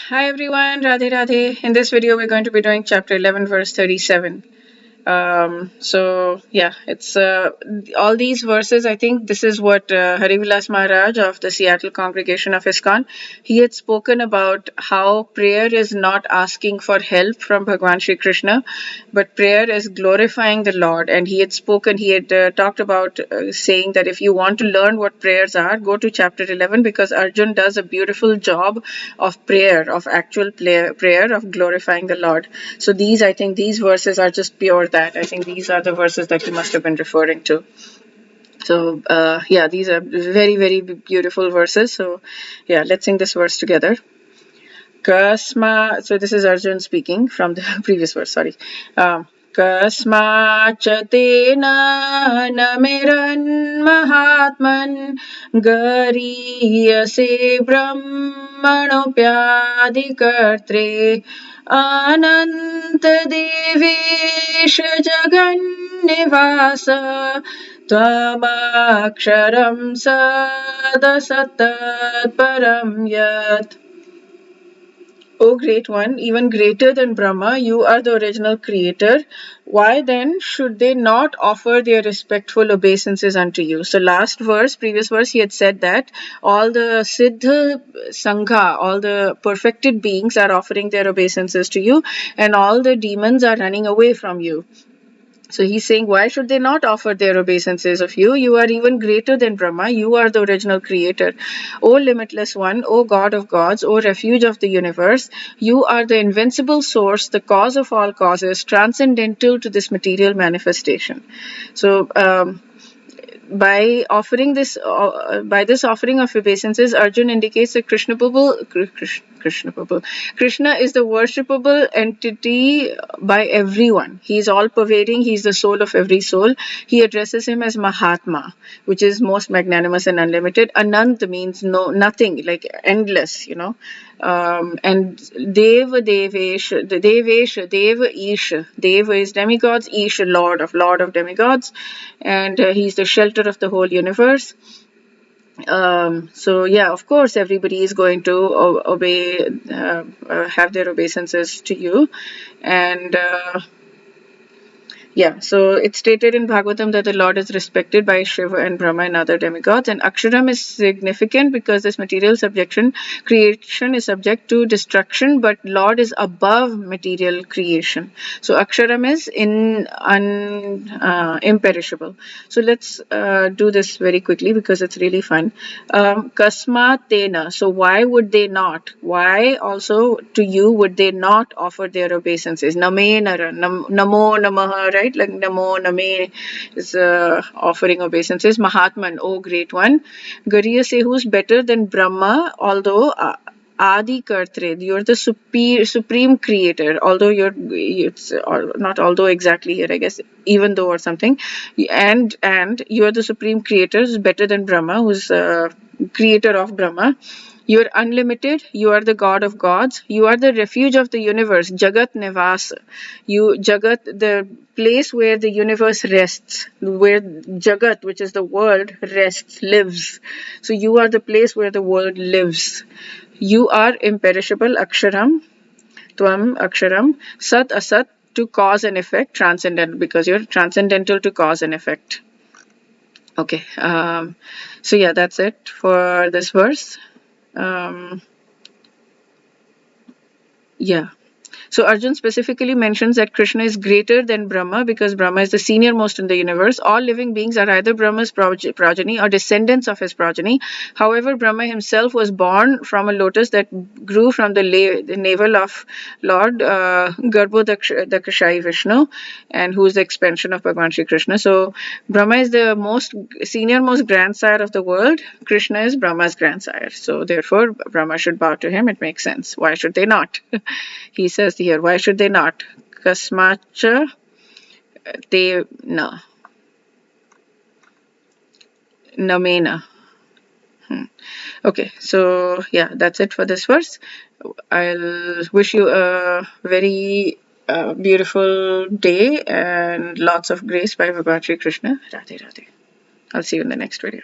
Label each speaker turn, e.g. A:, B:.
A: Hi everyone, Radhe Radhe. In this video, we're going to be doing chapter 11, verse 37. It's all these verses. I think this is what Harivilas Maharaj of the Seattle congregation of ISKCON, he had spoken about how prayer is not asking for help from Bhagwan Shri Krishna, but prayer is glorifying the Lord. And he had talked about saying that if you want to learn what prayers are, go to chapter 11 because Arjun does a beautiful job of prayer, of actual prayer of glorifying the Lord. So I think these verses are just pure that. I think these are the verses that he must have been referring to. So, these are very, very beautiful verses. So, let's sing this verse together. So this is Arjun speaking from the previous verse, sorry. Kasmacha tena namiran mahatman gariyase brahmanopyadikartre anantadevesh jagannivasa त्वमक्षरं सदसत्तत्परं यत्. O great one, even greater than Brahma, you are the original creator. Why then should they not offer their respectful obeisances unto you? So previous verse, he had said that all the Siddha Sangha, all the perfected beings are offering their obeisances to you and all the demons are running away from you. So he's saying, why should they not offer their obeisances of you? You are even greater than Brahma. You are the original creator. O limitless one, O God of gods, O refuge of the universe, you are the invincible source, the cause of all causes, transcendental to this material manifestation. So, by this offering of obeisances, Arjun indicates that Krishna is the worshipable entity by everyone. He is all pervading. He is the soul of every soul. He addresses him as Mahatma, which is most magnanimous and unlimited. Anant means nothing, like endless, and Deva Ish. Deva is demigods, Ish Lord of demigods, and he's the shelter of the whole universe. Of course, everybody is going to obey, have their obeisances to you, and so it's stated in Bhagavatam that the Lord is respected by Shiva and Brahma and other demigods. And Aksharam is significant because this material creation is subject to destruction, but Lord is above material creation. So Aksharam is imperishable. So let's do this very quickly because it's really fun. Kasmatena. So why would they not? Why also to you would they not offer their obeisances? Namenara, namo namaha, right? Like namo name is offering obeisances. Mahatman, oh great one. Gariya say who's better than Brahma, although Adi Kartre, you're the supreme creator, although it's not although exactly here, I guess, even though or something, and you are the supreme creator, is better than Brahma, who's creator of Brahma. You are unlimited. You are the God of gods. You are the refuge of the universe. Jagat Nivas. Jagat, the place where the universe rests, where Jagat, which is the world, rests, lives. So you are the place where the world lives. You are imperishable, Aksharam, Tvam, Aksharam, Sat, Asat, to cause and effect, transcendental, because you're transcendental to cause and effect. Okay, that's it for this verse. Yeah. So Arjun specifically mentions that Krishna is greater than Brahma because Brahma is the senior most in the universe. All living beings are either Brahma's progeny or descendants of his progeny. However, Brahma himself was born from a lotus that grew from the navel of Lord Garbhodakshai Vishnu, and who is the expansion of Bhagwan Shri Krishna. So Brahma is the most grandsire of the world. Krishna is Brahma's grandsire. So therefore, Brahma should bow to him. It makes sense. Why should they not? He says here, why should they not? Kasmacha te na. Namena. Okay, so that's it for this verse. I'll wish you a very beautiful day and lots of grace by Bhagwan Shri Krishna. Radhe Radhe. I'll see you in the next video.